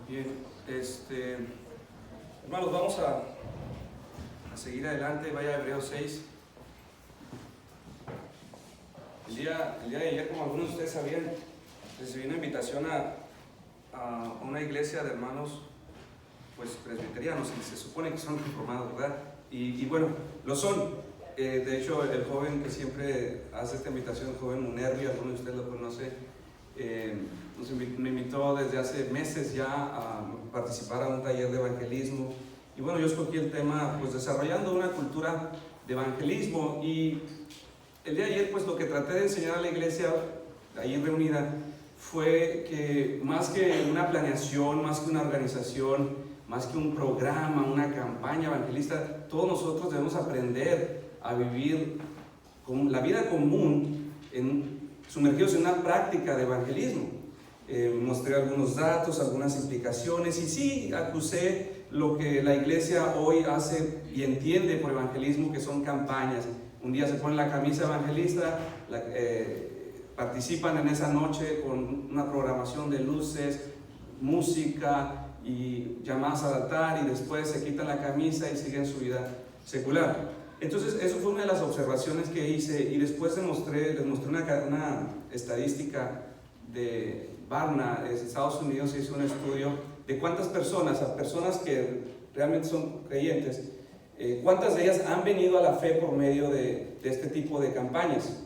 Bien, hermanos, vamos a seguir adelante. Vaya a Hebreos 6. El día de ayer, como algunos de ustedes sabían, recibí una invitación a una iglesia de hermanos pues presbiterianos, y se supone que son reformados, ¿verdad? Y bueno, lo son. De hecho, el joven que siempre hace esta invitación, el joven Munervi, alguno de ustedes lo conoce, me invitó desde hace meses ya a participar a un taller de evangelismo. Y bueno, yo escogí el tema, pues desarrollando una cultura de evangelismo. Y el día de ayer, pues lo que traté de enseñar a la iglesia ahí reunida fue que más que una planeación, más que una organización, más que un programa, una campaña evangelista, todos nosotros debemos aprender a vivir con la vida común, sumergidos en una práctica de evangelismo. Mostré algunos datos, algunas implicaciones, y sí acusé lo que la iglesia hoy hace y entiende por evangelismo, que son campañas. Un día se pone la camisa evangelista, participan en esa noche con una programación de luces, música y llamadas al altar, y después se quitan la camisa y siguen su vida secular. Entonces, eso fue una de las observaciones que hice, y después les mostré una estadística de Barna, de Estados Unidos. Se hizo un estudio de cuántas personas que realmente son creyentes, cuántas de ellas han venido a la fe por medio de este tipo de campañas.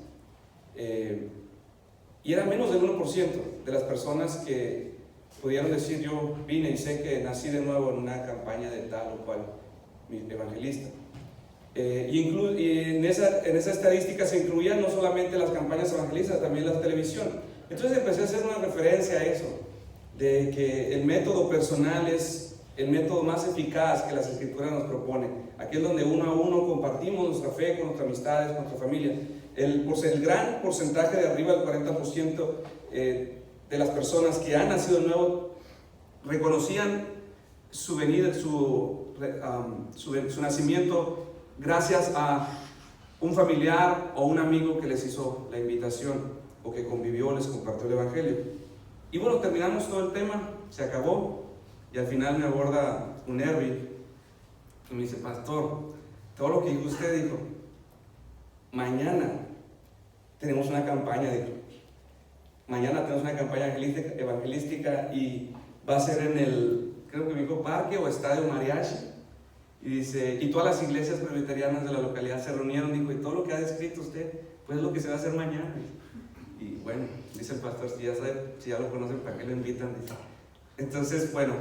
Y era menos del 1% de las personas que pudieron decir: yo vine y sé que nací de nuevo en una campaña de tal o cual evangelista. Y en esa estadística se incluían no solamente las campañas evangelistas, también la televisión. Entonces empecé a hacer una referencia a eso, de que el método personal es el método más eficaz que las Escrituras nos proponen. Aquí es donde uno a uno compartimos nuestra fe con nuestras amistades, con nuestra familia. El gran porcentaje, de arriba del 40%, de las personas que han nacido de nuevo reconocían su venida, su nacimiento gracias a un familiar o un amigo que les hizo la invitación, o que convivió, les compartió el evangelio. Y bueno, terminamos todo el tema, se acabó, y al final me aborda un Nervi y me dice: pastor, todo lo que dijo usted, dijo, mañana tenemos una campaña, dijo, mañana tenemos una campaña evangelística, y va a ser en el, creo que me dijo, parque o estadio mariachi. Y dice, y todas las iglesias presbiterianas de la localidad se reunieron, dijo, y todo lo que ha descrito usted, pues es lo que se va a hacer mañana. Y bueno, dice el pastor, si ya lo conocen, ¿para qué lo invitan? Dice. Entonces, bueno,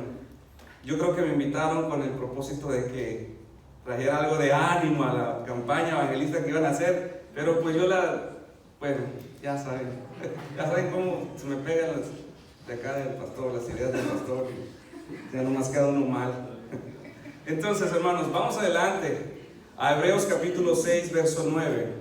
yo creo que me invitaron con el propósito de que trajera algo de ánimo a la campaña evangelista que iban a hacer, pero pues bueno, ya saben cómo se me pegan las de acá del pastor, las ideas del pastor, ya nomás queda uno mal. Entonces, hermanos, vamos adelante a Hebreos capítulo 6, verso 9.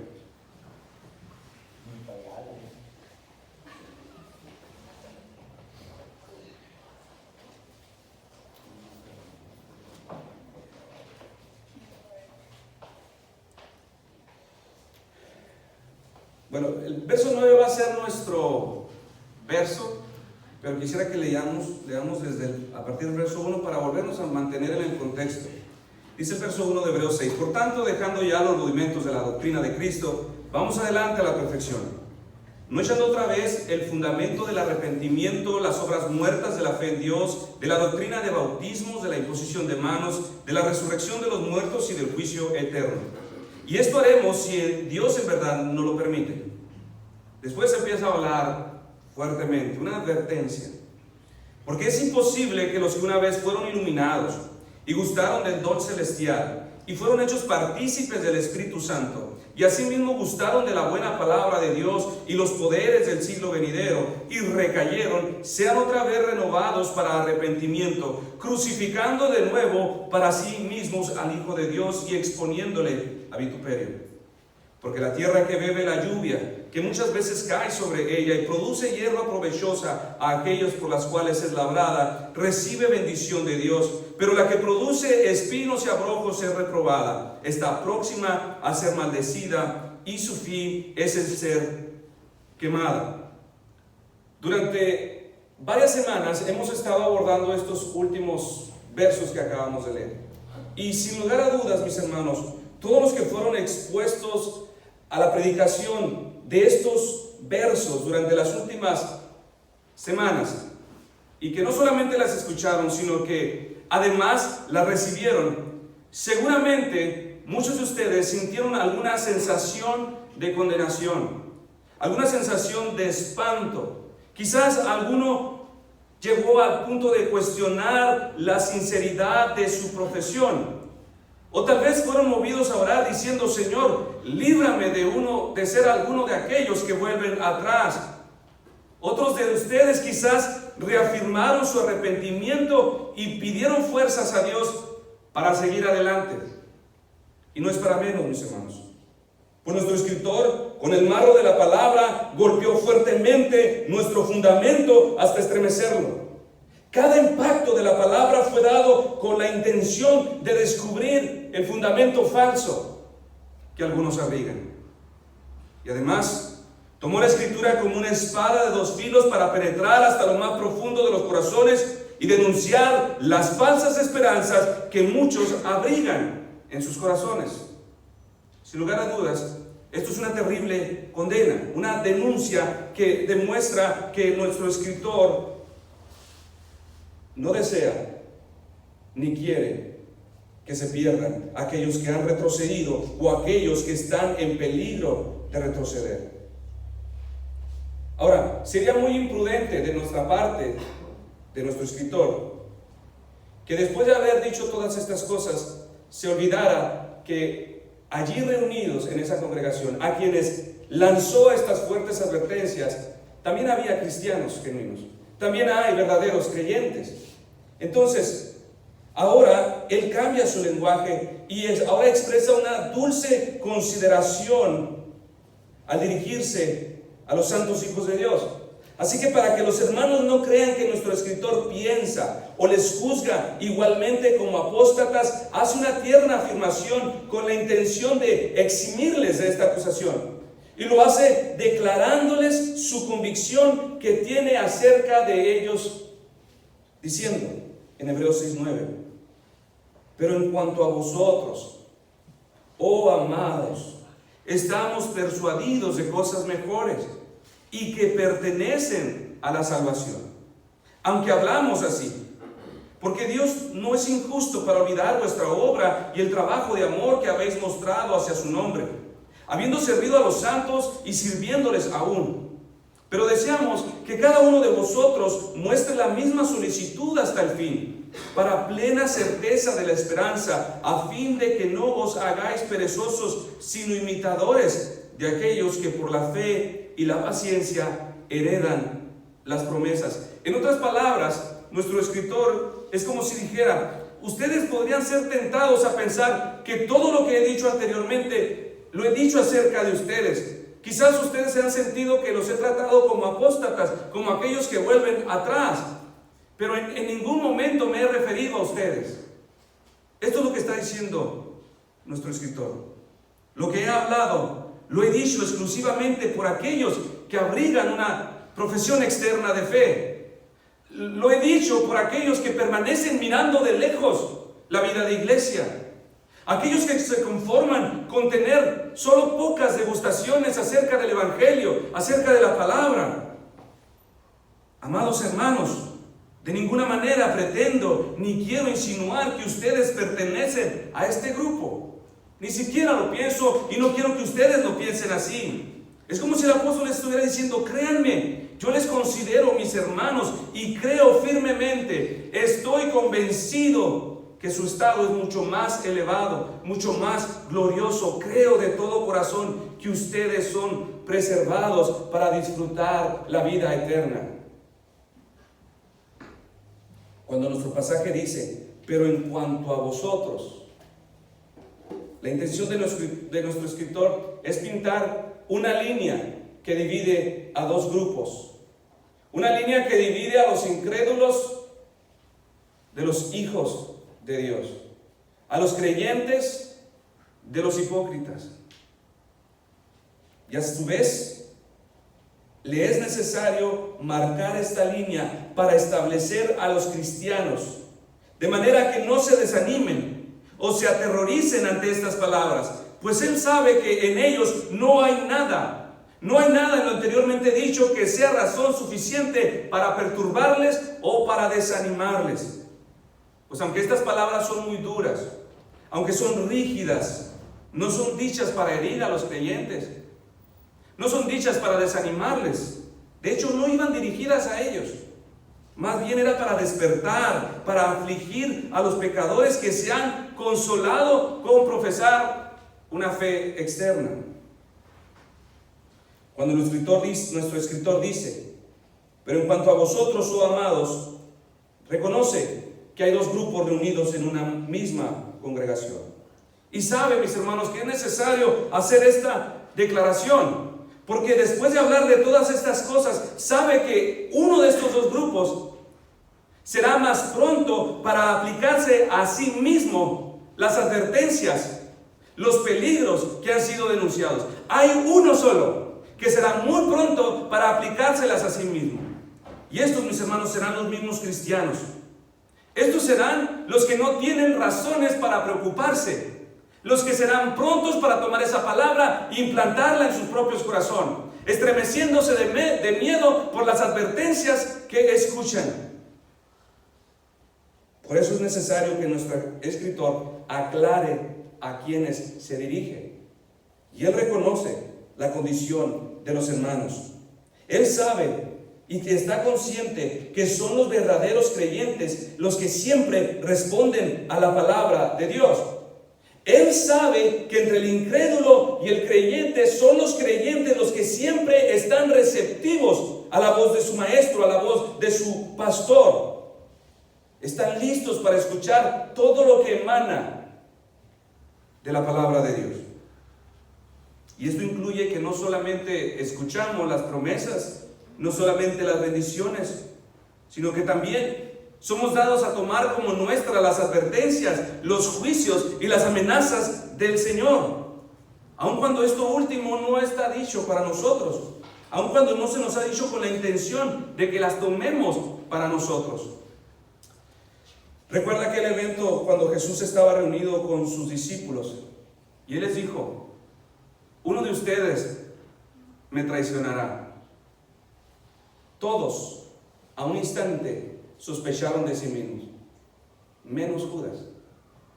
Bueno, el verso 9 va a ser nuestro verso, pero quisiera que leamos a partir del verso 1 para volvernos a mantener en el contexto. Dice el verso 1 de Hebreos 6: por tanto, dejando ya los rudimentos de la doctrina de Cristo, vamos adelante a la perfección, no echando otra vez el fundamento del arrepentimiento, las obras muertas de la fe en Dios, de la doctrina de bautismos, de la imposición de manos, de la resurrección de los muertos y del juicio eterno. Y esto haremos si Dios en verdad nos lo permite. Después empieza a hablar fuertemente, una advertencia. Porque es imposible que los que una vez fueron iluminados y gustaron del don celestial y fueron hechos partícipes del Espíritu Santo, y asimismo gustaron de la buena palabra de Dios y los poderes del siglo venidero, y recayeron, sean otra vez renovados para arrepentimiento, crucificando de nuevo para sí mismos al Hijo de Dios y exponiéndole a vituperio. Porque la tierra que bebe la lluvia, que muchas veces cae sobre ella y produce hierba provechosa a aquellos por las cuales es labrada, recibe bendición de Dios. Pero la que produce espinos y abrojos es reprobada, está próxima a ser maldecida, y su fin es el ser quemada. Durante varias semanas hemos estado abordando estos últimos versos que acabamos de leer. Y sin lugar a dudas, mis hermanos, todos los que fueron expuestos a la predicación de estos versos durante las últimas semanas, y que no solamente las escucharon, sino que además las recibieron, seguramente muchos de ustedes sintieron alguna sensación de condenación, alguna sensación de espanto. Quizás alguno llegó al punto de cuestionar la sinceridad de su profesión. O tal vez fueron movidos a orar diciendo: Señor, líbrame de ser alguno de aquellos que vuelven atrás. Otros de ustedes quizás reafirmaron su arrepentimiento y pidieron fuerzas a Dios para seguir adelante. Y no es para menos, mis hermanos. Pues nuestro escritor, con el marro de la palabra, golpeó fuertemente nuestro fundamento hasta estremecerlo. Cada impacto de la palabra fue dado con la intención de descubrir el fundamento falso que algunos abrigan. Y además, tomó la escritura como una espada de dos filos para penetrar hasta lo más profundo de los corazones y denunciar las falsas esperanzas que muchos abrigan en sus corazones. Sin lugar a dudas, esto es una terrible condena, una denuncia que demuestra que nuestro escritor no desea ni quiere que se pierdan aquellos que han retrocedido o aquellos que están en peligro de retroceder. Ahora, sería muy imprudente de nuestra parte, de nuestro escritor, que después de haber dicho todas estas cosas, se olvidara que allí reunidos en esa congregación, a quienes lanzó estas fuertes advertencias, también había cristianos genuinos, también hay verdaderos creyentes. Entonces, ahora él cambia su lenguaje y ahora expresa una dulce consideración al dirigirse a los santos hijos de Dios. Así que para que los hermanos no crean que nuestro escritor piensa o les juzga igualmente como apóstatas, hace una tierna afirmación con la intención de eximirles de esta acusación. Y lo hace declarándoles su convicción que tiene acerca de ellos, diciendo en Hebreos 6:9: pero en cuanto a vosotros, oh amados, estamos persuadidos de cosas mejores y que pertenecen a la salvación, aunque hablamos así, porque Dios no es injusto para olvidar vuestra obra y el trabajo de amor que habéis mostrado hacia su nombre, habiendo servido a los santos y sirviéndoles aún. Pero deseamos que cada uno de vosotros muestre la misma solicitud hasta el fin, para plena certeza de la esperanza, a fin de que no os hagáis perezosos, sino imitadores de aquellos que por la fe y la paciencia heredan las promesas. En otras palabras, nuestro escritor es como si dijera: ustedes podrían ser tentados a pensar que todo lo que he dicho anteriormente lo he dicho acerca de ustedes. Quizás ustedes se han sentido que los he tratado como apóstatas, como aquellos que vuelven atrás, pero en ningún momento me he referido a ustedes. Esto es lo que está diciendo nuestro escritor. Lo que he hablado lo he dicho exclusivamente por aquellos que abrigan una profesión externa de fe. Lo he dicho por aquellos que permanecen mirando de lejos la vida de iglesia. Aquellos que se conforman con tener solo pocas degustaciones acerca del Evangelio, acerca de la palabra. Amados hermanos, de ninguna manera pretendo ni quiero insinuar que ustedes pertenecen a este grupo. Ni siquiera lo pienso y no quiero que ustedes lo piensen así. Es como si el apóstol estuviera diciendo: créanme, yo les considero mis hermanos y creo firmemente, estoy convencido que su estado es mucho más elevado, mucho más glorioso. Creo de todo corazón que ustedes son preservados para disfrutar la vida eterna. Cuando nuestro pasaje dice: pero en cuanto a vosotros, la intención de nuestro escritor es pintar una línea que divide a dos grupos. Una línea que divide a los incrédulos de los hijos de Dios, a los creyentes de los hipócritas. Y a su vez, le es necesario marcar esta línea para establecer a los cristianos, de manera que no se desanimen o se aterroricen ante estas palabras, pues él sabe que en ellos no hay nada en lo anteriormente dicho que sea razón suficiente para perturbarles o para desanimarles. Pues aunque estas palabras son muy duras, aunque son rígidas, no son dichas para herir a los creyentes, no son dichas para desanimarles. De hecho, no iban dirigidas a ellos. Más bien era para despertar, para afligir a los pecadores que se han consolado con profesar una fe externa. Cuando nuestro escritor dice: pero en cuanto a vosotros, oh amados, reconoce que hay dos grupos reunidos en una misma congregación. Y sabe, mis hermanos, que es necesario hacer esta declaración, porque después de hablar de todas estas cosas, sabe que uno de estos dos grupos será más pronto para aplicarse a sí mismo las advertencias, los peligros que han sido denunciados. Hay uno solo que será muy pronto para aplicárselas a sí mismo. Y estos, mis hermanos, serán los mismos cristianos. Estos serán los que no tienen razones para preocuparse, los que serán prontos para tomar esa palabra e implantarla en sus propios corazones, estremeciéndose de miedo por las advertencias que escuchan. Por eso es necesario que nuestro escritor aclare a quienes se dirige. Y él reconoce la condición de los hermanos. Él sabe y que está consciente que son los verdaderos creyentes los que siempre responden a la palabra de Dios. Él sabe que entre el incrédulo y el creyente son los creyentes los que siempre están receptivos a la voz de su maestro, a la voz de su pastor. Están listos para escuchar todo lo que emana de la palabra de Dios. Y esto incluye que no solamente escuchamos las promesas, no solamente las bendiciones, sino que también somos dados a tomar como nuestras las advertencias, los juicios y las amenazas del Señor. Aun cuando esto último no está dicho para nosotros, aun cuando no se nos ha dicho con la intención de que las tomemos para nosotros. Recuerda aquel evento cuando Jesús estaba reunido con sus discípulos y Él les dijo: uno de ustedes me traicionará. Todos a un instante sospecharon de sí mismos, menos Judas.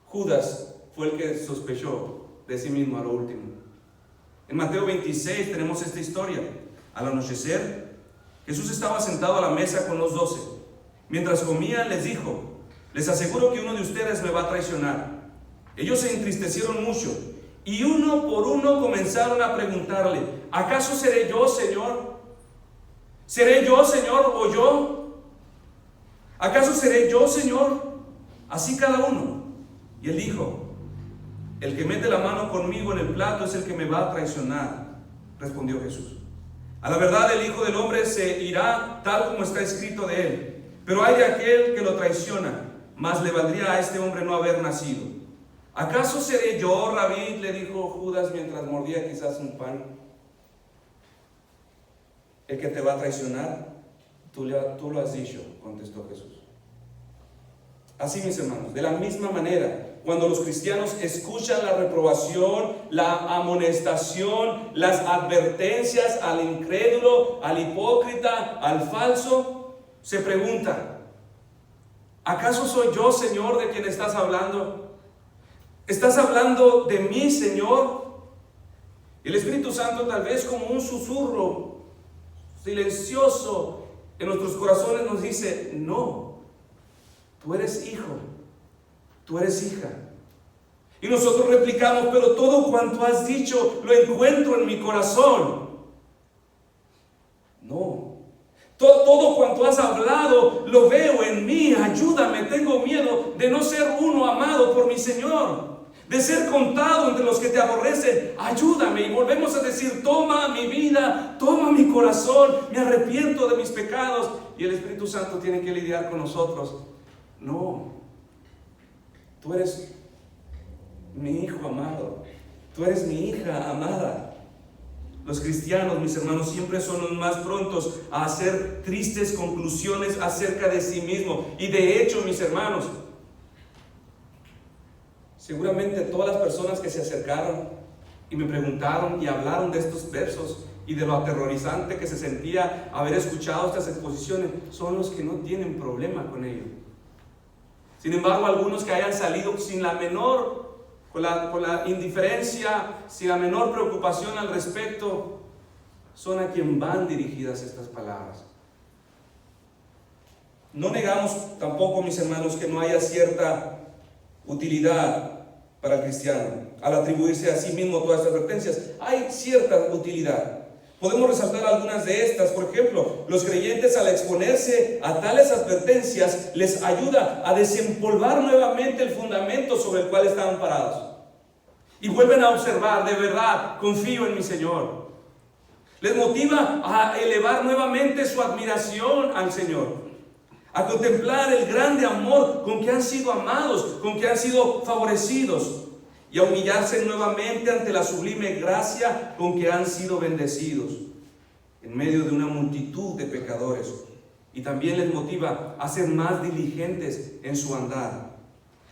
Judas fue el que sospechó de sí mismo a lo último. En Mateo 26 tenemos esta historia. Al anochecer, Jesús estaba sentado a la mesa con los 12. Mientras comían, les dijo: les aseguro que uno de ustedes me va a traicionar. Ellos se entristecieron mucho y uno por uno comenzaron a preguntarle: ¿acaso seré yo, Señor? ¿Seré yo, Señor, o yo? ¿Acaso seré yo, Señor? Así cada uno. Y él dijo: el que mete la mano conmigo en el plato es el que me va a traicionar, respondió Jesús. A la verdad, el Hijo del Hombre se irá tal como está escrito de él, pero hay de aquel que lo traiciona, más le valdría a este hombre no haber nacido. ¿Acaso seré yo, Rabí?, le dijo Judas mientras mordía quizás un pan, el que te va a traicionar. Tú lo has dicho, contestó Jesús. Así, mis hermanos, de la misma manera, cuando los cristianos escuchan la reprobación, la amonestación, las advertencias al incrédulo, al hipócrita, al falso, se preguntan: ¿acaso soy yo, Señor, de quien estás hablando? ¿Estás hablando de mí, Señor? El Espíritu Santo, tal vez como un susurro silencioso en nuestros corazones, nos dice: no, tú eres hijo, tú eres hija. Y nosotros replicamos: pero todo cuanto has dicho lo encuentro en mi corazón. No, todo cuanto has hablado lo veo en mí. Ayúdame, tengo miedo de no ser uno amado por mi Señor, de ser contado entre los que te aborrecen. Ayúdame. Y volvemos a decir: toma mi vida, toma mi corazón, me arrepiento de mis pecados. Y el Espíritu Santo tiene que lidiar con nosotros. No, tú eres mi hijo amado, tú eres mi hija amada. Los cristianos, mis hermanos, siempre son los más prontos a hacer tristes conclusiones acerca de sí mismos. Y de hecho, mis hermanos, seguramente todas las personas que se acercaron y me preguntaron y hablaron de estos versos y de lo aterrorizante que se sentía haber escuchado estas exposiciones, son los que no tienen problema con ello. Sin embargo, algunos que hayan salido sin la menor, con la indiferencia, sin la menor preocupación al respecto, son a quien van dirigidas estas palabras. No negamos tampoco, mis hermanos, que no haya cierta utilidad para el cristiano al atribuirse a sí mismo todas estas advertencias. Hay cierta utilidad. Podemos resaltar algunas de estas. Por ejemplo, los creyentes, al exponerse a tales advertencias, les ayuda a desempolvar nuevamente el fundamento sobre el cual estaban parados. Y vuelven a observar: de verdad, confío en mi Señor. Les motiva a elevar nuevamente su admiración al Señor, a contemplar el grande amor con que han sido amados, con que han sido favorecidos, y a humillarse nuevamente ante la sublime gracia con que han sido bendecidos en medio de una multitud de pecadores. Y también les motiva a ser más diligentes en su andar.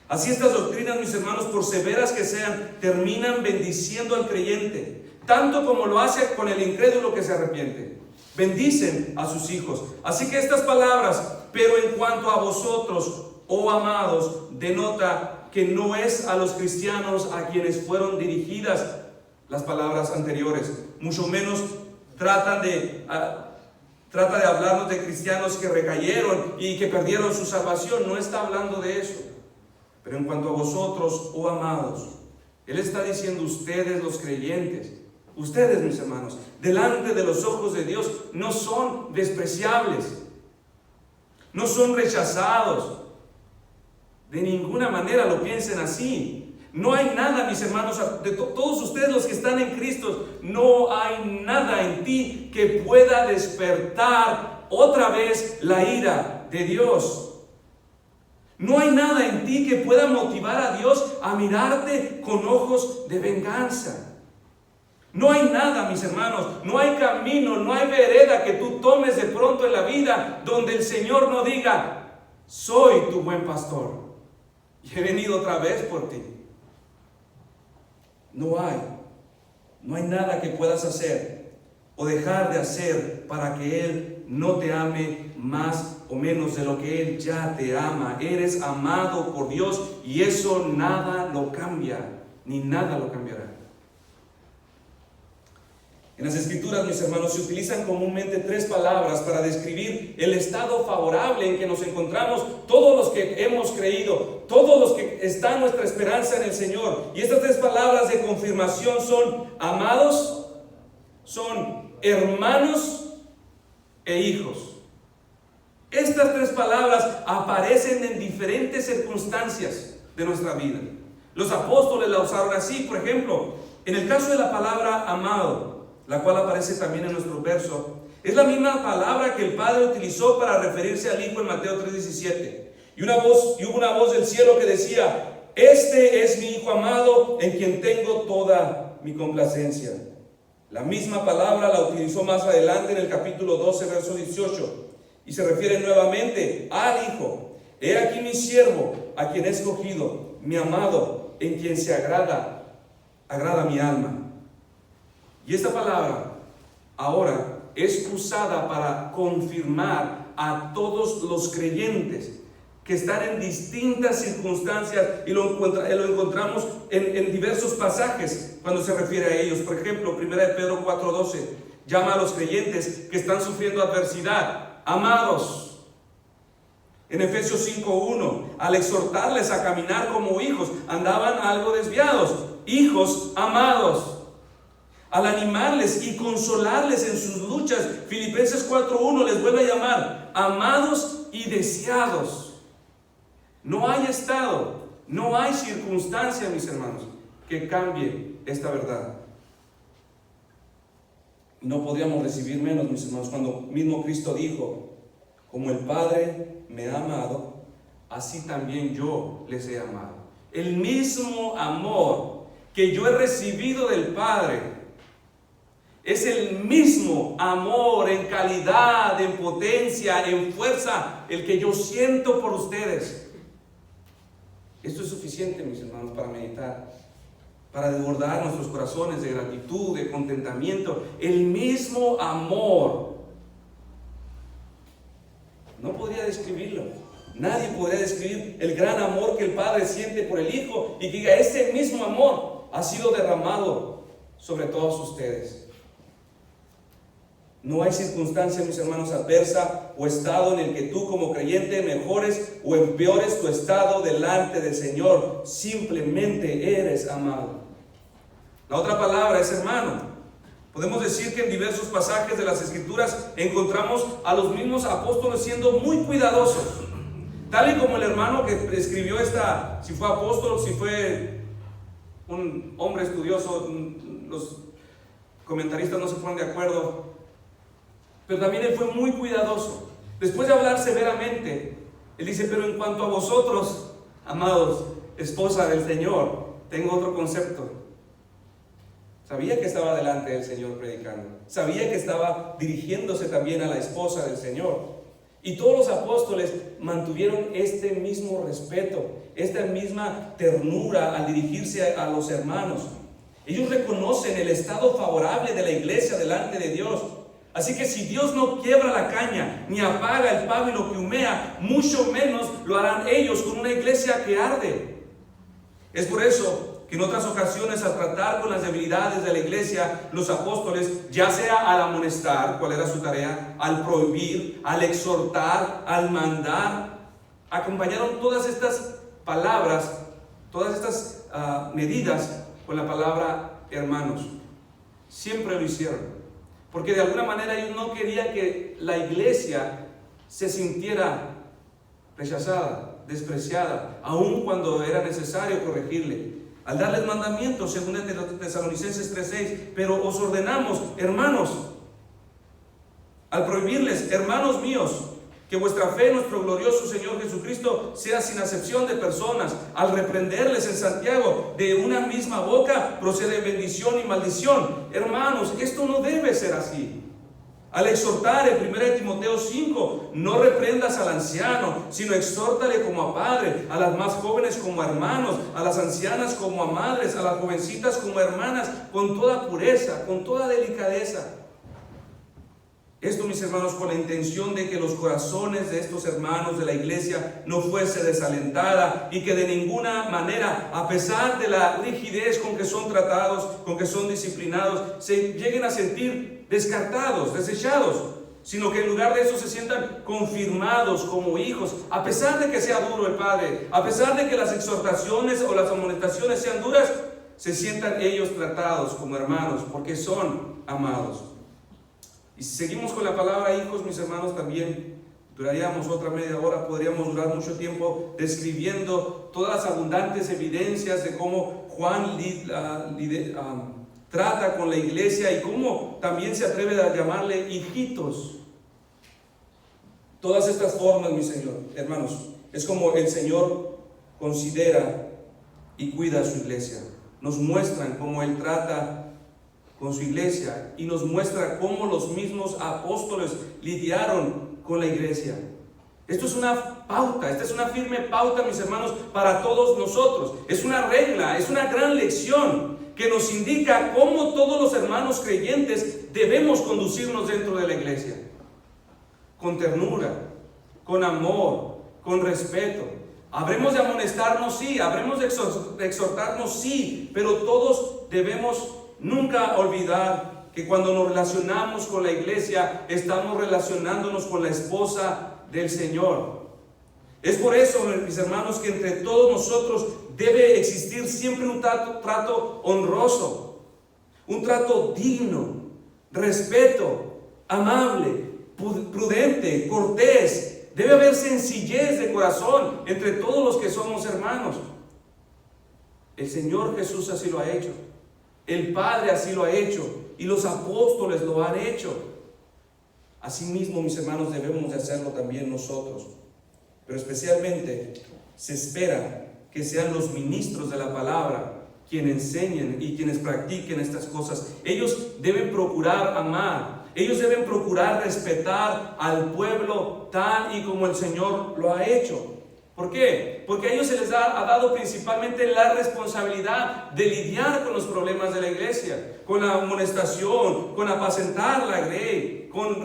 Así estas doctrinas, mis hermanos, por severas que sean, terminan bendiciendo al creyente, tanto como lo hace con el incrédulo que se arrepiente. Bendicen a sus hijos. Así que estas palabras: pero en cuanto a vosotros, oh amados, denota que no es a los cristianos a quienes fueron dirigidas las palabras anteriores. Mucho menos trata de hablarnos de cristianos que recayeron y que perdieron su salvación. No está hablando de eso. Pero en cuanto a vosotros, oh amados, Él está diciendo: ustedes, los creyentes, ustedes, mis hermanos, delante de los ojos de Dios, no son despreciables, no son rechazados. De ninguna manera lo piensen así. No hay nada, mis hermanos, de todos ustedes los que están en Cristo, no hay nada en ti que pueda despertar otra vez la ira de Dios. No hay nada en ti que pueda motivar a Dios a mirarte con ojos de venganza. No hay nada, mis hermanos, no hay camino, no hay vereda que tú tomes de pronto en la vida donde el Señor no diga: soy tu buen pastor y he venido otra vez por ti. No hay nada que puedas hacer o dejar de hacer para que Él no te ame más o menos de lo que Él ya te ama. Eres amado por Dios y eso nada lo cambia, ni nada lo cambiará. En las Escrituras, mis hermanos, se utilizan comúnmente 3 palabras para describir el estado favorable en que nos encontramos todos los que hemos creído, todos los que está nuestra esperanza en el Señor. Y estas 3 palabras de confirmación son amados, son hermanos e hijos. Estas 3 palabras aparecen en diferentes circunstancias de nuestra vida. Los apóstoles la usaron así. Por ejemplo, en el caso de la palabra amado, la cual aparece también en nuestro verso, es la misma palabra que el Padre utilizó para referirse al Hijo en Mateo 3:17. Y hubo una voz del cielo que decía: este es mi Hijo amado, en quien tengo toda mi complacencia. La misma palabra la utilizó más adelante en el capítulo 12, verso 18, y se refiere nuevamente al Hijo. He aquí mi siervo, a quien he escogido, mi amado, en quien se agrada mi alma. Y esta palabra ahora es usada para confirmar a todos los creyentes que están en distintas circunstancias, y lo encontramos en diversos pasajes cuando se refiere a ellos. Por ejemplo, 1 Pedro 4:12 llama a los creyentes que están sufriendo adversidad amados. En Efesios 5:1, al exhortarles a caminar como hijos, andaban algo desviados, hijos amados. Al animarles y consolarles en sus luchas, Filipenses 4:1 les vuelve a llamar amados y deseados. No hay estado, no hay circunstancia, mis hermanos, que cambie esta verdad. No podríamos recibir menos, mis hermanos, cuando mismo Cristo dijo: como el Padre me ha amado, así también yo les he amado. El mismo amor que yo he recibido del Padre Es el mismo amor en calidad, en potencia, en fuerza, el que yo siento por ustedes. Esto es suficiente, mis hermanos, para meditar, para desbordar nuestros corazones de gratitud, de contentamiento. El mismo amor. No podría describirlo. Nadie podría describir el gran amor que el Padre siente por el Hijo y que diga, este mismo amor ha sido derramado sobre todos ustedes. No hay circunstancia, mis hermanos, adversa o estado en el que tú como creyente mejores o empeores tu estado delante del Señor. Simplemente eres amado. La otra palabra es hermano. Podemos decir que en diversos pasajes de las Escrituras encontramos a los mismos apóstoles siendo muy cuidadosos. Tal y como el hermano que escribió si fue apóstol, si fue un hombre estudioso, los comentaristas no se ponen de acuerdo. Pero también él fue muy cuidadoso. Después de hablar severamente, él dice, pero en cuanto a vosotros, amados, esposa del Señor, tengo otro concepto. Sabía que estaba delante del Señor predicando. Sabía que estaba dirigiéndose también a la esposa del Señor. Y todos los apóstoles mantuvieron este mismo respeto, esta misma ternura al dirigirse a los hermanos. Ellos reconocen el estado favorable de la iglesia delante de Dios. Así que si Dios no quiebra la caña, ni apaga el pábilo que humea, mucho menos lo harán ellos con una iglesia que arde. Es por eso que en otras ocasiones, al tratar con las debilidades de la iglesia, los apóstoles, ya sea al amonestar, ¿cuál era su tarea?, al prohibir, al exhortar, al mandar, acompañaron todas estas palabras, todas estas medidas con la palabra hermanos. Siempre lo hicieron, porque de alguna manera ellos no querían que la iglesia se sintiera rechazada, despreciada, aun cuando era necesario corregirle. Al darles mandamientos, según el de Tesalonicenses 3:6, pero os ordenamos, hermanos, al prohibirles, hermanos míos, que vuestra fe en nuestro glorioso Señor Jesucristo sea sin acepción de personas. Al reprenderles en Santiago, de una misma boca procede bendición y maldición. Hermanos, esto no debe ser así. Al exhortar en 1 Timoteo 5, no reprendas al anciano, sino exhórtale como a padre, a las más jóvenes como a hermanos, a las ancianas como a madres, a las jovencitas como a hermanas, con toda pureza, con toda delicadeza. Esto, mis hermanos, con la intención de que los corazones de estos hermanos de la iglesia no fuese desalentada y que de ninguna manera, a pesar de la rigidez con que son tratados, con que son disciplinados, se lleguen a sentir descartados, desechados, sino que en lugar de eso se sientan confirmados como hijos, a pesar de que sea duro el padre, a pesar de que las exhortaciones o las amonestaciones sean duras, se sientan ellos tratados como hermanos, porque son amados. Y si seguimos con la palabra hijos, mis hermanos, también duraríamos otra media hora, podríamos durar mucho tiempo describiendo todas las abundantes evidencias de cómo Juan trata con la iglesia y cómo también se atreve a llamarle hijitos. Todas estas formas, mis hermanos, es como el Señor considera y cuida a su iglesia. Nos muestran cómo Él trata con su iglesia y nos muestra cómo los mismos apóstoles lidiaron con la iglesia. Esto es una pauta, esta es una firme pauta, mis hermanos, para todos nosotros. Es una regla, es una gran lección que nos indica cómo todos los hermanos creyentes debemos conducirnos dentro de la iglesia. Con ternura, con amor, con respeto. Habremos de amonestarnos, sí, habremos de exhortarnos, sí, pero todos debemos nunca olvidar que cuando nos relacionamos con la iglesia, estamos relacionándonos con la esposa del Señor. Es por eso, mis hermanos, que entre todos nosotros debe existir siempre un trato honroso, un trato digno, respeto, amable, prudente, cortés. Debe haber sencillez de corazón entre todos los que somos hermanos. El Señor Jesús así lo ha hecho. El Padre así lo ha hecho y los apóstoles lo han hecho. Asimismo, mis hermanos, debemos de hacerlo también nosotros. Pero especialmente se espera que sean los ministros de la palabra quienes enseñen y quienes practiquen estas cosas. Ellos deben procurar amar, ellos deben procurar respetar al pueblo tal y como el Señor lo ha hecho. ¿Por qué? Porque a ellos se les ha dado principalmente la responsabilidad de lidiar con los problemas de la iglesia, con la amonestación, con apacentar la grey, con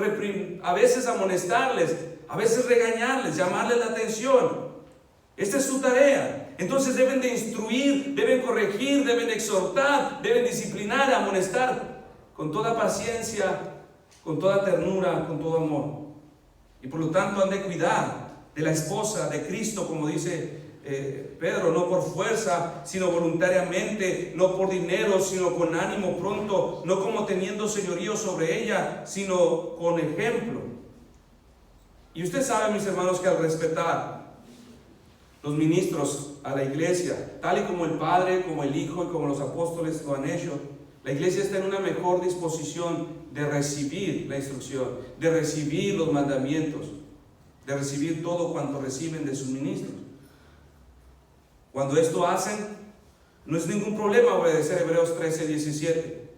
a veces amonestarles, a veces regañarles, llamarles la atención. Esta es su tarea. Entonces deben de instruir, deben corregir, deben exhortar, deben disciplinar, amonestar con toda paciencia, con toda ternura, con todo amor. Y por lo tanto han de cuidar de la esposa de Cristo, como dice Pedro, no por fuerza, sino voluntariamente, no por dinero, sino con ánimo pronto, no como teniendo señorío sobre ella, sino con ejemplo. Y usted sabe, mis hermanos, que al respetar los ministros a la iglesia, tal y como el Padre, como el Hijo y como los apóstoles lo han hecho, la iglesia está en una mejor disposición de recibir la instrucción, de recibir los mandamientos, de recibir todo cuanto reciben de sus ministros. Cuando esto hacen, no es ningún problema obedecer Hebreos 13:17.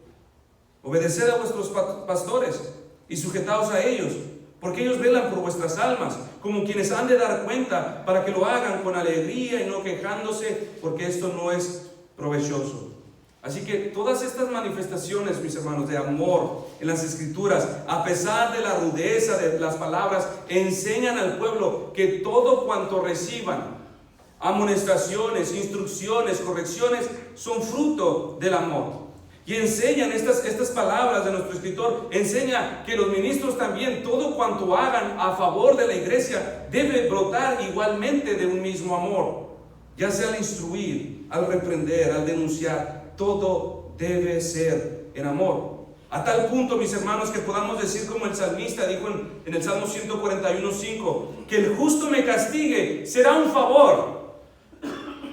Obedeced a vuestros pastores y sujetaos a ellos, porque ellos velan por vuestras almas, como quienes han de dar cuenta, para que lo hagan con alegría y no quejándose, porque esto no es provechoso. Así que todas estas manifestaciones, mis hermanos, de amor en las Escrituras, a pesar de la rudeza de las palabras, enseñan al pueblo que todo cuanto reciban, amonestaciones, instrucciones, correcciones, son fruto del amor. Y enseñan estas palabras de nuestro escritor, enseña que los ministros también, todo cuanto hagan a favor de la iglesia, debe brotar igualmente de un mismo amor, ya sea al instruir, al reprender, al denunciar, todo debe ser en amor. A tal punto, mis hermanos, que podamos decir como el salmista dijo en el Salmo 141:5, que el justo me castigue será un favor,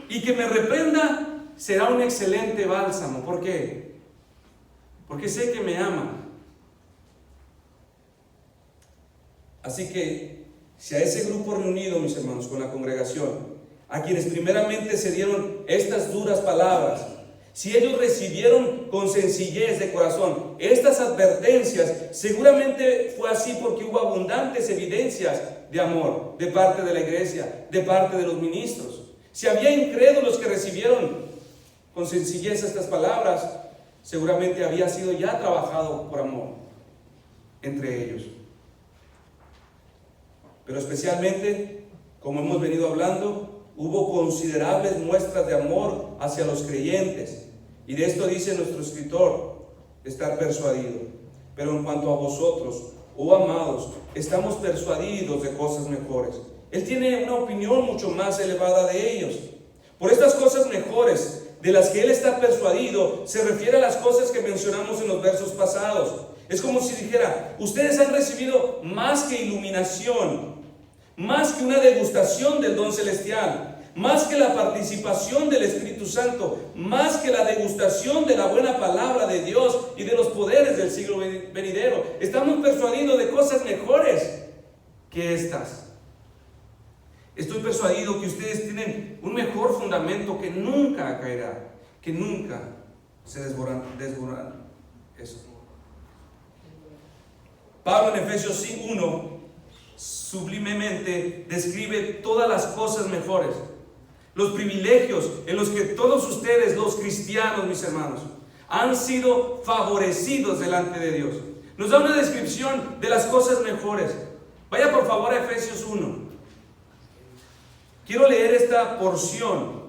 y que me reprenda será un excelente bálsamo. ¿Por qué? Porque sé que me ama. Así que, si a ese grupo reunido, mis hermanos, con la congregación, a quienes primeramente se dieron estas duras palabras, si ellos recibieron con sencillez de corazón estas advertencias, seguramente fue así porque hubo abundantes evidencias de amor de parte de la iglesia, de parte de los ministros. Si había incrédulos que recibieron con sencillez estas palabras, seguramente había sido ya trabajado por amor entre ellos. Pero especialmente, como hemos venido hablando, hubo considerables muestras de amor hacia los creyentes, y de esto dice nuestro escritor, estar persuadido. Pero en cuanto a vosotros, oh amados, estamos persuadidos de cosas mejores. Él tiene una opinión mucho más elevada de ellos. Por estas cosas mejores de las que él está persuadido, se refiere a las cosas que mencionamos en los versos pasados. Es como si dijera, ustedes han recibido más que iluminación, más que una degustación del don celestial, más que la participación del Espíritu Santo, más que la degustación de la buena palabra de Dios y de los poderes del siglo venidero. Estamos persuadidos de cosas mejores que estas. Estoy persuadido que ustedes tienen un mejor fundamento que nunca caerá, que nunca se desbordará. Eso. Pablo en Efesios 1 sublimemente describe todas las cosas mejores, los privilegios en los que todos ustedes, los cristianos, mis hermanos, han sido favorecidos delante de Dios. Nos da una descripción de las cosas mejores. Vaya por favor a Efesios 1. Quiero leer esta porción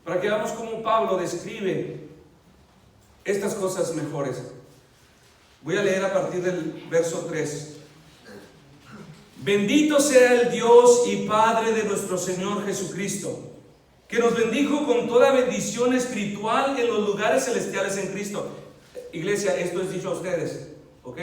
para que veamos cómo Pablo describe estas cosas mejores. Voy a leer a partir del verso 3. Bendito sea el Dios y Padre de nuestro Señor Jesucristo, que nos bendijo con toda bendición espiritual en los lugares celestiales en Cristo. Iglesia, esto es dicho a ustedes, ¿ok?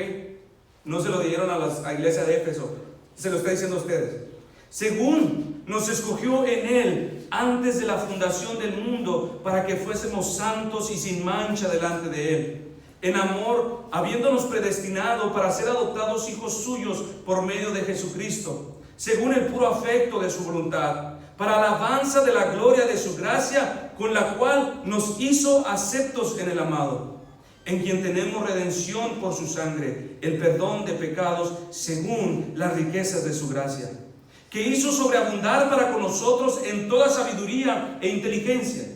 No se lo dijeron a la iglesia de Éfeso, se lo está diciendo a ustedes. Según nos escogió en Él antes de la fundación del mundo, para que fuésemos santos y sin mancha delante de Él, en amor, habiéndonos predestinado para ser adoptados hijos suyos por medio de Jesucristo, según el puro afecto de su voluntad, para alabanza de la gloria de su gracia, con la cual nos hizo aceptos en el amado, en quien tenemos redención por su sangre, el perdón de pecados según las riquezas de su gracia, que hizo sobreabundar para con nosotros en toda sabiduría e inteligencia,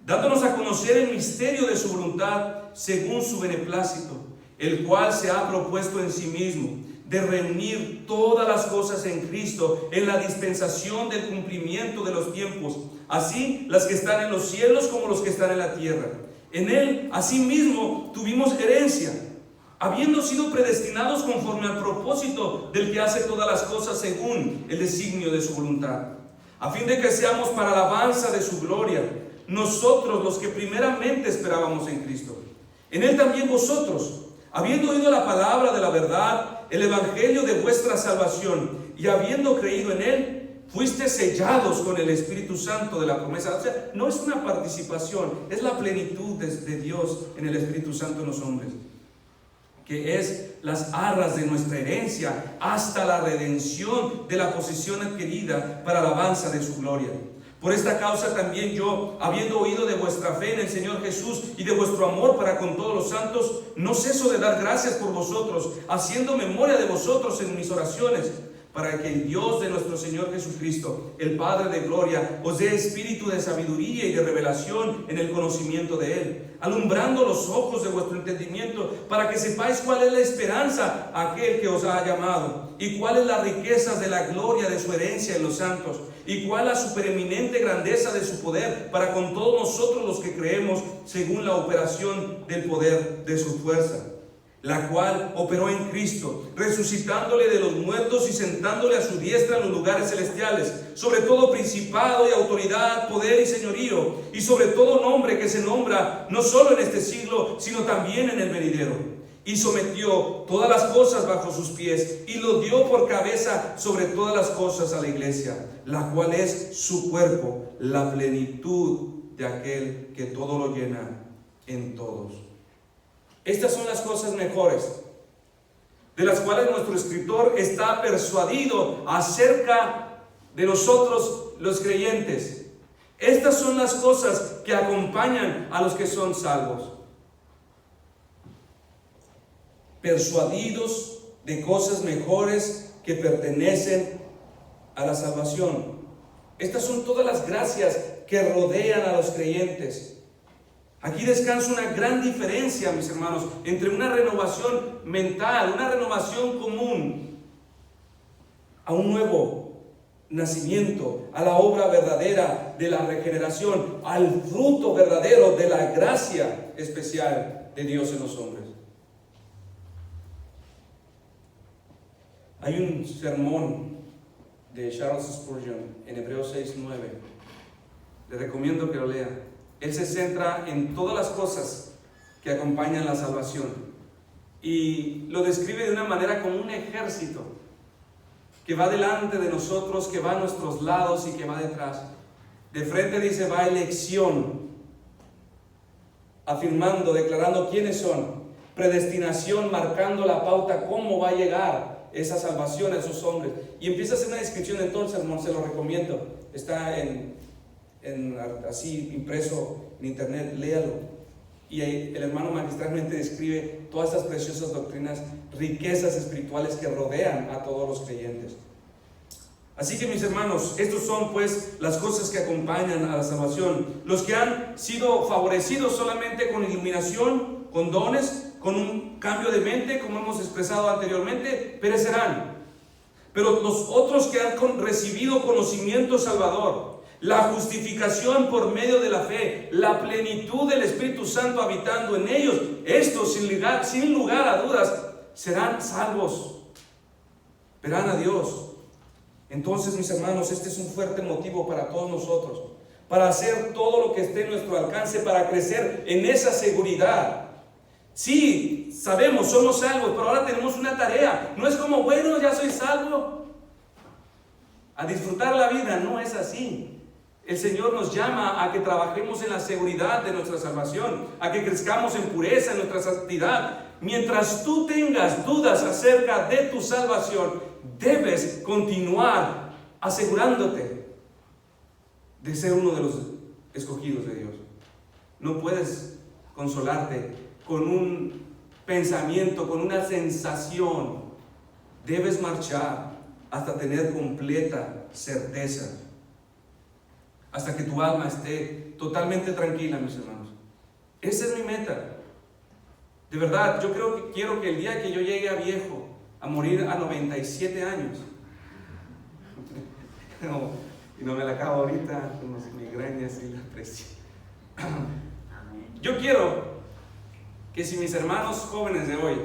dándonos a conocer el misterio de su voluntad según su beneplácito, el cual se ha propuesto en sí mismo, de reunir todas las cosas en Cristo, en la dispensación del cumplimiento de los tiempos, así las que están en los cielos como los que están en la tierra. En Él, asimismo, tuvimos herencia, habiendo sido predestinados conforme al propósito del que hace todas las cosas según el designio de su voluntad, a fin de que seamos para alabanza de su gloria, nosotros los que primeramente esperábamos en Cristo. En Él también vosotros, habiendo oído la palabra de la verdad, el evangelio de vuestra salvación, y habiendo creído en Él, fuiste sellados con el Espíritu Santo de la promesa. O sea, no es una participación, es la plenitud de Dios en el Espíritu Santo en los hombres, que es las arras de nuestra herencia hasta la redención de la posesión adquirida para alabanza de su gloria. Por esta causa también yo, habiendo oído de vuestra fe en el Señor Jesús y de vuestro amor para con todos los santos, no ceso de dar gracias por vosotros, haciendo memoria de vosotros en mis oraciones, para que el Dios de nuestro Señor Jesucristo, el Padre de gloria, os dé espíritu de sabiduría y de revelación en el conocimiento de Él, alumbrando los ojos de vuestro entendimiento, para que sepáis cuál es la esperanza a aquel que os ha llamado, y cuáles las riquezas de la gloria de su herencia en los santos, y cuál la supereminente grandeza de su poder para con todos nosotros los que creemos, según la operación del poder de su fuerza, la cual operó en Cristo, resucitándole de los muertos y sentándole a su diestra en los lugares celestiales, sobre todo principado y autoridad, poder y señorío, y sobre todo nombre que se nombra, no solo en este siglo, sino también en el venidero. Y sometió todas las cosas bajo sus pies, y lo dio por cabeza sobre todas las cosas a la iglesia, la cual es su cuerpo, la plenitud de aquel que todo lo llena en todos. Estas son las cosas mejores, de las cuales nuestro escritor está persuadido acerca de nosotros los creyentes. Estas son las cosas que acompañan a los que son salvos. Persuadidos de cosas mejores que pertenecen a la salvación. Estas son todas las gracias que rodean a los creyentes. Aquí descansa una gran diferencia, mis hermanos, entre una renovación mental, una renovación común, a un nuevo nacimiento, a la obra verdadera de la regeneración, al fruto verdadero de la gracia especial de Dios en los hombres. Hay un sermón de Charles Spurgeon en Hebreos 6:9. Le recomiendo que lo lea. Él se centra en todas las cosas que acompañan la salvación y lo describe de una manera como un ejército que va delante de nosotros, que va a nuestros lados y que va detrás. De frente dice va elección, afirmando, declarando quiénes son, predestinación, marcando la pauta, cómo va a llegar esa salvación a esos hombres. Y empieza a hacer una descripción en todo el sermón, se lo recomiendo. Está así impreso en internet, léalo. Y el hermano magistralmente describe todas estas preciosas doctrinas, riquezas espirituales que rodean a todos los creyentes. Así que, mis hermanos, estos son pues las cosas que acompañan a la salvación. Los que han sido favorecidos solamente con iluminación, con dones, con un cambio de mente, como hemos expresado anteriormente, perecerán. Pero los otros que han recibido conocimiento salvador, la justificación por medio de la fe, la plenitud del Espíritu Santo habitando en ellos, estos sin lugar a dudas serán salvos, verán a Dios. Entonces, mis hermanos, este es un fuerte motivo para todos nosotros, para hacer todo lo que esté en nuestro alcance, para crecer en esa seguridad. Sí, sabemos, somos salvos, pero ahora tenemos una tarea. No es como, bueno, ya soy salvo, a disfrutar la vida. No es así. El Señor nos llama a que trabajemos en la seguridad de nuestra salvación, a que crezcamos en pureza en nuestra santidad. Mientras tú tengas dudas acerca de tu salvación, debes continuar asegurándote de ser uno de los escogidos de Dios. No puedes consolarte con un pensamiento, con una sensación. Debes marchar hasta tener completa certeza, hasta que tu alma esté totalmente tranquila, mis hermanos. Esa es mi meta. De verdad, quiero que el día que yo llegue a viejo, a morir a 97 años, y no me la acabo ahorita con las migrañas y la presión. Yo quiero que si mis hermanos jóvenes de hoy,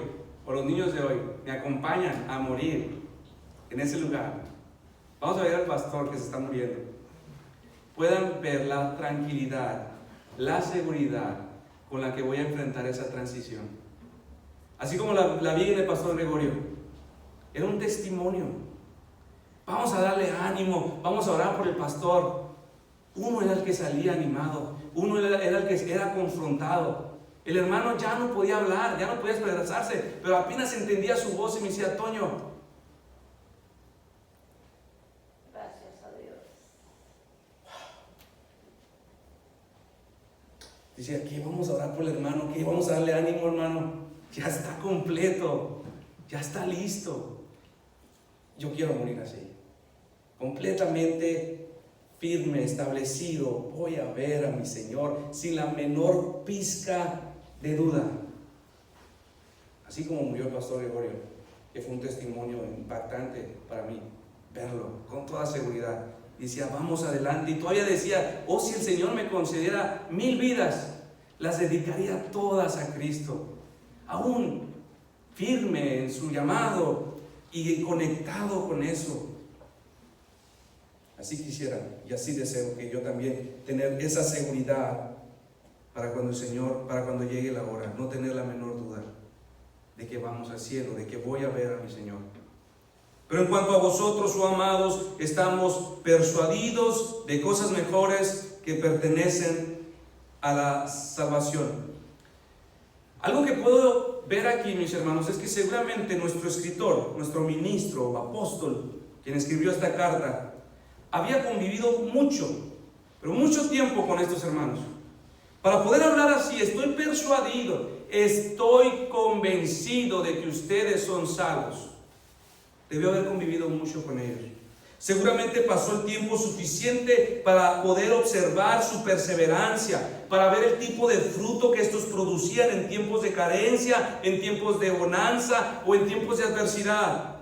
o los niños de hoy, me acompañan a morir en ese lugar, vamos a ver al pastor que se está muriendo, puedan ver la tranquilidad, la seguridad con la que voy a enfrentar esa transición. Así como la vi en el pastor Gregorio, era un testimonio. Vamos a darle ánimo, vamos a orar por el pastor. Uno era el que salía animado, uno era el que era confrontado. El hermano ya no podía hablar, ya no podía expresarse, pero apenas entendía su voz y me decía: Toño, gracias a Dios. decía: ¿qué vamos a orar por el hermano? ¿Qué vamos a darle ánimo, hermano? Ya está completo, ya está listo. Yo quiero morir así, completamente firme, establecido. Voy a ver a mi Señor sin la menor pizca de duda. Así como murió el pastor Gregorio, que fue un testimonio impactante para mí, verlo con toda seguridad. Decía: vamos adelante. Y todavía decía: oh, si el Señor me concediera 1000 vidas, las dedicaría todas a Cristo. Aún firme en su llamado y conectado con eso. Así quisiera y así deseo que yo también tener esa seguridad para cuando el Señor, para cuando llegue la hora, no tener la menor duda de que vamos al cielo, de que voy a ver a mi Señor. Pero en cuanto a vosotros, oh amados, estamos persuadidos de cosas mejores que pertenecen a la salvación. Algo que puedo ver aquí, mis hermanos, es que seguramente nuestro escritor, nuestro ministro, apóstol, quien escribió esta carta, había convivido mucho, pero mucho tiempo con estos hermanos. Para poder hablar así: estoy persuadido, estoy convencido de que ustedes son salvos. Debió haber convivido mucho con ellos. Seguramente pasó el tiempo suficiente para poder observar su perseverancia, para ver el tipo de fruto que estos producían en tiempos de carencia, en tiempos de bonanza o en tiempos de adversidad.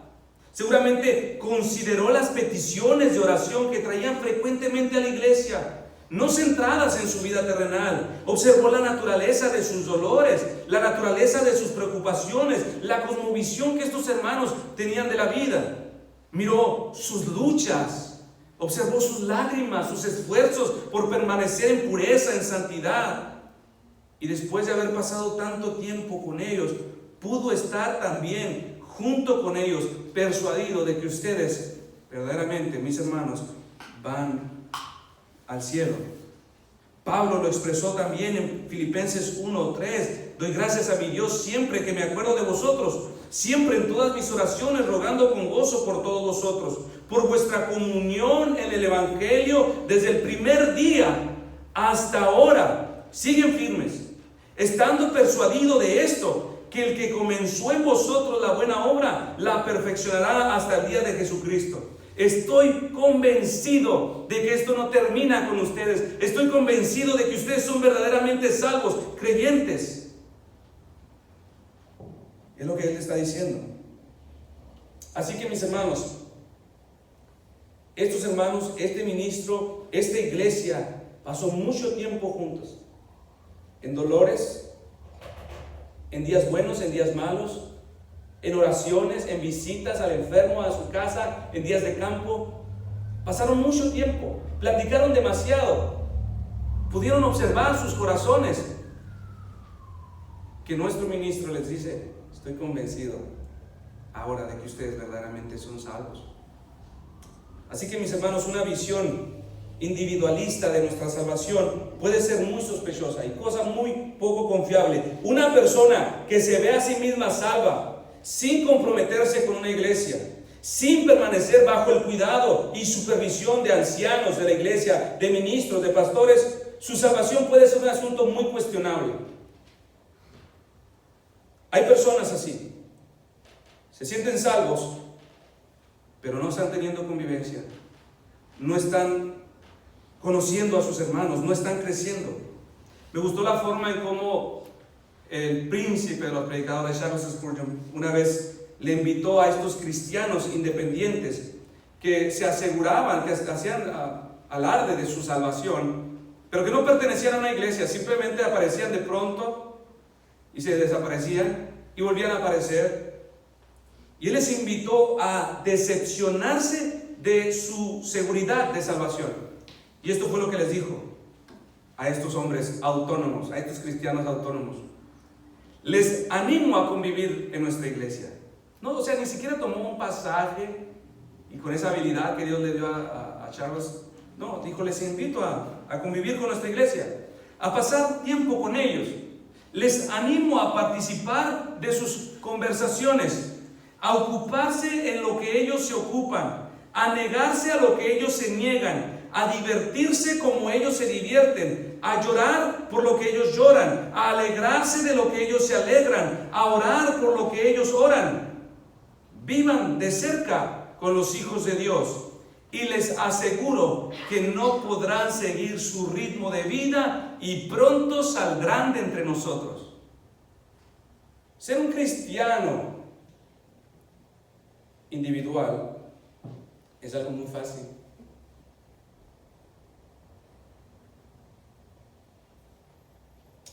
Seguramente consideró las peticiones de oración que traían frecuentemente a la iglesia, no centradas en su vida terrenal. Observó la naturaleza de sus dolores, la naturaleza de sus preocupaciones, la cosmovisión que estos hermanos tenían de la vida. Miró sus luchas, observó sus lágrimas, sus esfuerzos por permanecer en pureza, en santidad. Y después de haber pasado tanto tiempo con ellos, pudo estar también junto con ellos, persuadido de que ustedes, verdaderamente, mis hermanos, van al cielo. Pablo lo expresó también en Filipenses 1:3. Doy gracias a mi Dios siempre que me acuerdo de vosotros, siempre en todas mis oraciones, rogando con gozo por todos vosotros, por vuestra comunión en el Evangelio desde el primer día hasta ahora. Siguen firmes, estando persuadido de esto, que el que comenzó en vosotros la buena obra, la perfeccionará hasta el día de Jesucristo. Estoy convencido de que esto no termina con ustedes. Estoy convencido de que ustedes son verdaderamente salvos, creyentes. Es lo que él está diciendo. Así que, mis hermanos, estos hermanos, este ministro, esta iglesia pasó mucho tiempo juntos, en dolores, en días buenos, en días malos, en oraciones, en visitas al enfermo a su casa, en días de campo. Pasaron mucho tiempo, platicaron demasiado, pudieron observar sus corazones. Que nuestro ministro les dice: estoy convencido ahora de que ustedes verdaderamente son salvos. Así que, mis hermanos, una visión individualista de nuestra salvación puede ser muy sospechosa y cosa muy poco confiable. Una persona que se ve a sí misma salva sin comprometerse con una iglesia, sin permanecer bajo el cuidado y supervisión de ancianos de la iglesia, de ministros, de pastores, su salvación puede ser un asunto muy cuestionable. Hay personas así, se sienten salvos, pero no están teniendo convivencia, no están conociendo a sus hermanos, no están creciendo. Me gustó la forma en cómo el príncipe de los predicadores, Charles Spurgeon, una vez le invitó a estos cristianos independientes que se aseguraban, que hacían alarde de su salvación, pero que no pertenecían a una iglesia, simplemente aparecían de pronto y se desaparecían y volvían a aparecer. Y él les invitó a decepcionarse de su seguridad de salvación. Y esto fue lo que les dijo a estos hombres autónomos, a estos cristianos autónomos. Les animo a convivir en nuestra iglesia. No, o sea, ni siquiera tomó un pasaje y con esa habilidad que Dios le dio a Charles. No, dijo, les invito a convivir con nuestra iglesia, a pasar tiempo con ellos. Les animo a participar de sus conversaciones, a ocuparse en lo que ellos se ocupan, a negarse a lo que ellos se niegan, a divertirse como ellos se divierten, a llorar por lo que ellos lloran, a alegrarse de lo que ellos se alegran, a orar por lo que ellos oran. Vivan de cerca con los hijos de Dios y les aseguro que no podrán seguir su ritmo de vida y pronto saldrán de entre nosotros. Ser un cristiano individual es algo muy fácil.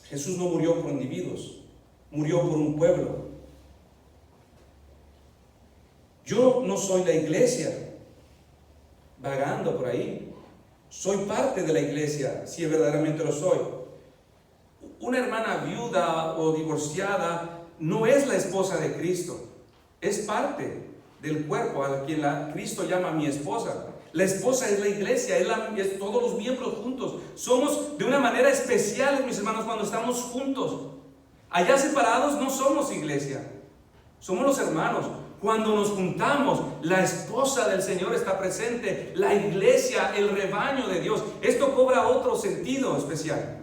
Jesús no murió por individuos, murió por un pueblo. Yo no soy la iglesia vagando por ahí. Soy parte de la iglesia, si verdaderamente lo soy. Una hermana viuda o divorciada no es la esposa de Cristo, es parte del cuerpo a quien Cristo llama mi esposa. La esposa es la iglesia, es todos los miembros juntos. Somos de una manera especial, mis hermanos, cuando estamos juntos. Allá separados no somos iglesia, somos los hermanos. Cuando nos juntamos, la esposa del Señor está presente, la iglesia, el rebaño de Dios. Esto cobra otro sentido especial.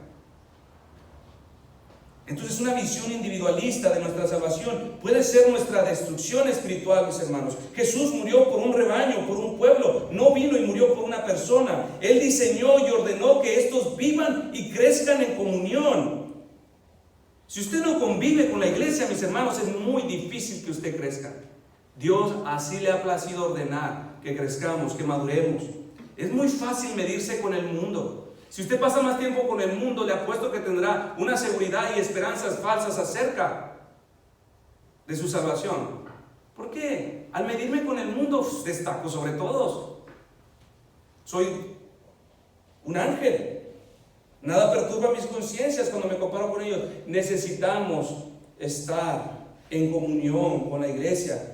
Entonces, una visión individualista de nuestra salvación puede ser nuestra destrucción espiritual, mis hermanos. Jesús murió por un rebaño, por un pueblo. No vino y murió por una persona. Él diseñó y ordenó que estos vivan y crezcan en comunión. Si usted no convive con la iglesia, mis hermanos, es muy difícil que usted crezca. Dios así le ha placido ordenar que crezcamos, que maduremos. Es muy fácil medirse con el mundo. Si usted pasa más tiempo con el mundo, le apuesto que tendrá una seguridad y esperanzas falsas acerca de su salvación. ¿Por qué? Al medirme con el mundo, destaco sobre todos. Soy un ángel. Nada perturba mis conciencias cuando me comparo con ellos. Necesitamos estar en comunión con la iglesia.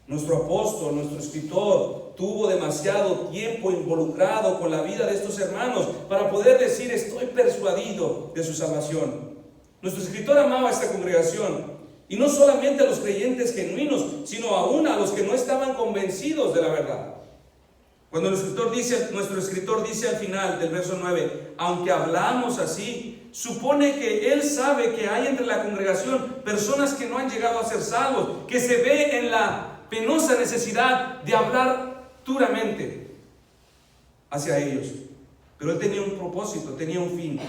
Nuestro apóstol, nuestro escritor, tuvo demasiado tiempo involucrado con la vida de estos hermanos para poder decir, estoy persuadido de su salvación. Nuestro escritor amaba a esta congregación, y no solamente a los creyentes genuinos, sino aún a los que no estaban convencidos de la verdad. Cuando nuestro escritor dice al final del verso 9, aunque hablamos así, supone que él sabe que hay entre la congregación personas que no han llegado a ser salvos, que se ve en la penosa necesidad de hablar duramente hacia ellos. Pero él tenía un propósito, tenía un fin.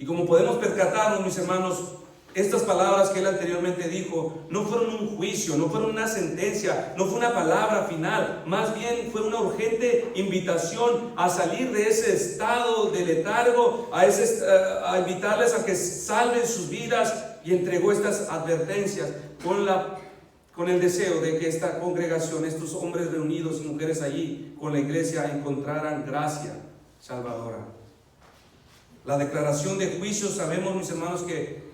Y como podemos percatarnos, mis hermanos, estas palabras que él anteriormente dijo no fueron un juicio, no fueron una sentencia, no fue una palabra final, más bien fue una urgente invitación a salir de ese estado de letargo, a invitarles a que salven sus vidas, y entregó estas advertencias con el deseo de que esta congregación, estos hombres reunidos y mujeres allí con la iglesia, encontraran gracia salvadora. La declaración de juicio, sabemos, mis hermanos, que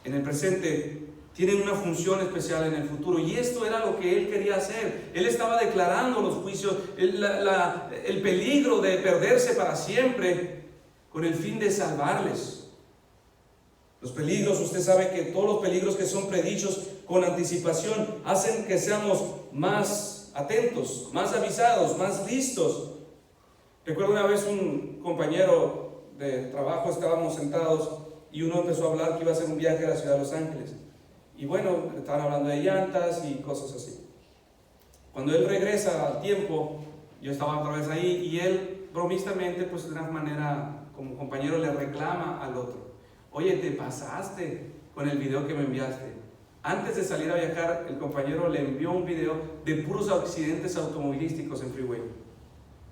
en el presente tienen una función especial en el futuro, y esto era lo que él quería hacer. Él estaba declarando los juicios, el peligro de perderse para siempre, con el fin de salvarles. Los peligros, usted sabe que todos los peligros que son predichos con anticipación hacen que seamos más atentos, más avisados, más listos. Recuerdo una vez un compañero de trabajo, estábamos sentados y uno empezó a hablar que iba a hacer un viaje a la ciudad de Los Ángeles. Y bueno, estaban hablando de llantas y cosas así. Cuando él regresa al tiempo, yo estaba otra vez ahí y él bromistamente, pues de una manera como compañero, le reclama al otro: oye, te pasaste con el video que me enviaste. Antes de salir a viajar, el compañero le envió un video de puros accidentes automovilísticos en freeway.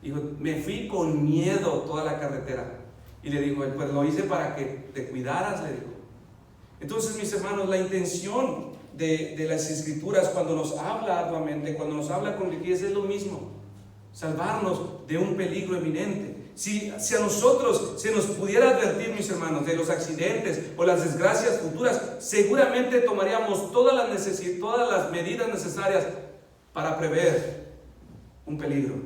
Dijo: me fui con miedo toda la carretera. Y le dijo: pues lo hice para que te cuidaras, le dijo. Entonces, mis hermanos, la intención de las Escrituras, cuando nos habla arduamente, cuando nos habla con riqueza, es lo mismo: salvarnos de un peligro eminente. Si a nosotros se nos pudiera advertir, mis hermanos, de los accidentes o las desgracias futuras, seguramente tomaríamos todas las medidas necesarias para prever un peligro.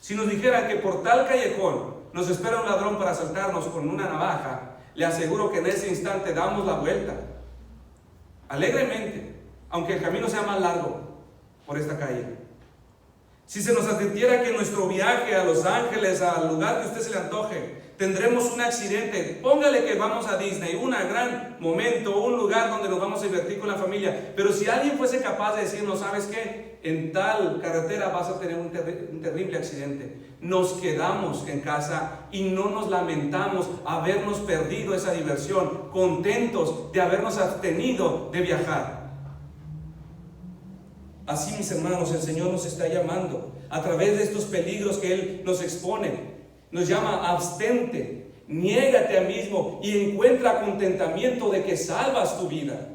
Si nos dijeran que por tal callejón nos espera un ladrón para asaltarnos con una navaja, le aseguro que en ese instante damos la vuelta alegremente, aunque el camino sea más largo por esta calle. Si se nos advirtiera que en nuestro viaje a Los Ángeles, al lugar que a usted se le antoje, tendremos un accidente, póngale que vamos a Disney, un gran momento, un lugar donde nos vamos a divertir con la familia, pero si alguien fuese capaz de decirnos: ¿sabes qué? En tal carretera vas a tener un terrible accidente, nos quedamos en casa y no nos lamentamos habernos perdido esa diversión, contentos de habernos abstenido de viajar. Así, mis hermanos, el Señor nos está llamando a través de estos peligros que Él nos expone. Nos llama: abstente, niégate a mismo y encuentra contentamiento de que salvas tu vida.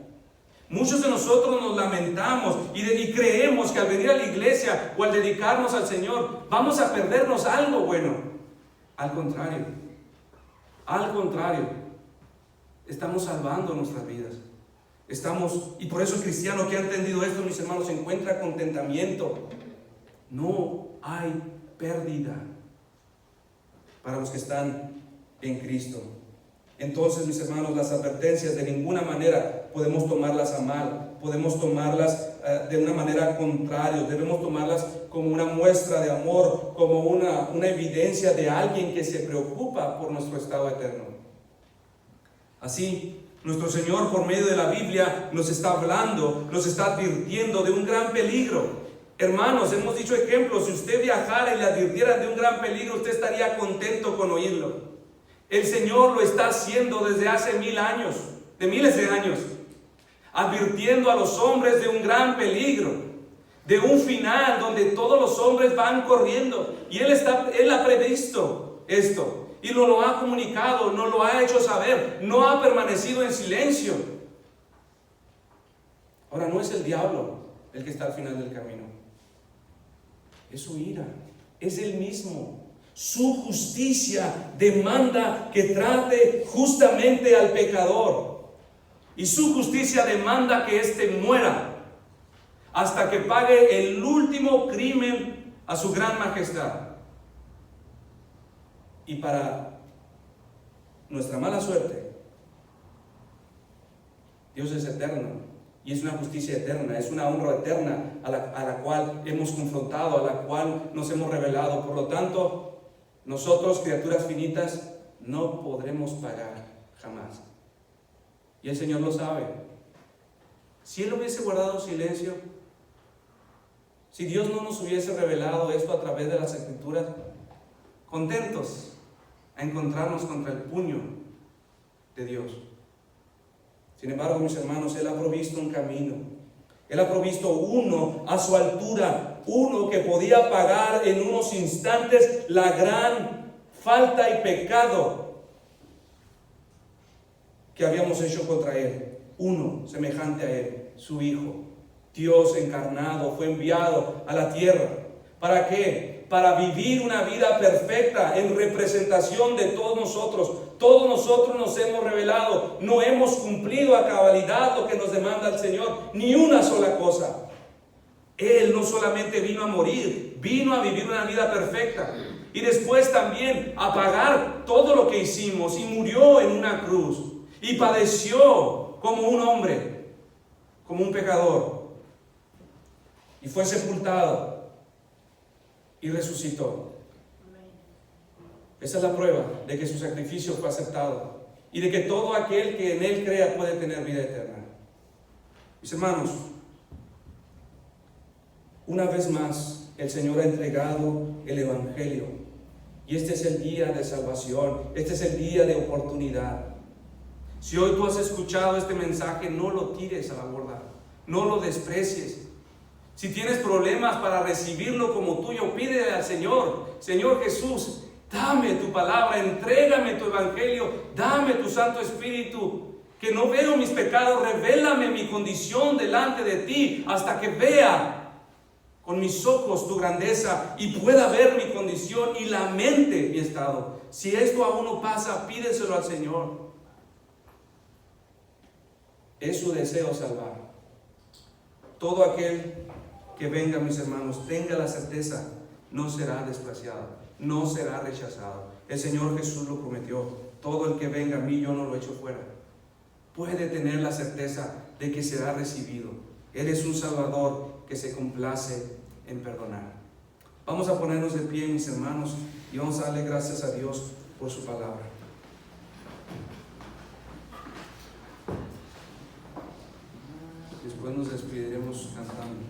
Muchos de nosotros nos lamentamos y creemos que al venir a la iglesia o al dedicarnos al Señor vamos a perdernos algo bueno. Al contrario, estamos salvando nuestras vidas. Y por eso el cristiano que ha entendido esto, mis hermanos, encuentra contentamiento. No hay pérdida para los que están en Cristo. Entonces, mis hermanos, las advertencias de ninguna manera podemos tomarlas a mal, podemos tomarlas de una manera contraria, debemos tomarlas como una muestra de amor, como una evidencia de alguien que se preocupa por nuestro estado eterno. Así, nuestro Señor, por medio de la Biblia, nos está hablando, nos está advirtiendo de un gran peligro. Hermanos, hemos dicho ejemplos. Si usted viajara y le advirtiera de un gran peligro, usted estaría contento con oírlo. El Señor lo está haciendo desde hace miles de años, advirtiendo a los hombres de un gran peligro, de un final donde todos los hombres van corriendo. Y Él ha previsto esto. Y nos lo ha comunicado, nos lo ha hecho saber, no ha permanecido en silencio. Ahora, no es el diablo el que está al final del camino, es su ira, es Él mismo. Su justicia demanda que trate justamente al pecador, y su justicia demanda que éste muera hasta que pague el último crimen a su gran majestad. Y para nuestra mala suerte, Dios es eterno y es una justicia eterna, es una honra eterna a la cual hemos confrontado, a la cual nos hemos revelado. Por lo tanto, nosotros, criaturas finitas, no podremos pagar jamás. Y el Señor lo sabe. Si Él hubiese guardado silencio, si Dios no nos hubiese revelado esto a través de las Escrituras, contentos a encontrarnos contra el puño de Dios. Sin embargo, mis hermanos, Él ha provisto un camino. Él ha provisto uno a su altura, uno que podía pagar en unos instantes la gran falta y pecado que habíamos hecho contra Él. Uno semejante a Él, su Hijo, Dios encarnado, fue enviado a la tierra. ¿Para qué? Para vivir una vida perfecta en representación de todos nosotros. Todos nosotros nos hemos rebelado, no hemos cumplido a cabalidad lo que nos demanda el Señor, ni una sola cosa. Él no solamente vino a morir, vino a vivir una vida perfecta y después también a pagar todo lo que hicimos, y murió en una cruz y padeció como un hombre, como un pecador, y fue sepultado y resucitó. Esa es la prueba de que su sacrificio fue aceptado y de que todo aquel que en Él crea puede tener vida eterna. Mis hermanos, una vez más el Señor ha entregado el Evangelio y este es el día de salvación, este es el día de oportunidad. Si hoy tú has escuchado este mensaje, no lo tires a la borda, no lo desprecies. Si tienes problemas para recibirlo como tuyo, pídele al Señor: Señor Jesús, dame tu palabra, entrégame tu evangelio, dame tu Santo Espíritu, que no veo mis pecados, revélame mi condición delante de ti hasta que vea con mis ojos tu grandeza y pueda ver mi condición y lamente mi estado. Si esto aún no pasa, pídeselo al Señor. Es su deseo salvar. Todo aquel que venga, mis hermanos, tenga la certeza, no será despreciado, no será rechazado. El Señor Jesús lo prometió: todo el que venga a mí, yo no lo echo fuera. Puede tener la certeza de que será recibido. Él es un Salvador que se complace en perdonar. Vamos a ponernos de pie, mis hermanos, y vamos a darle gracias a Dios por su palabra. Después nos despediremos cantando.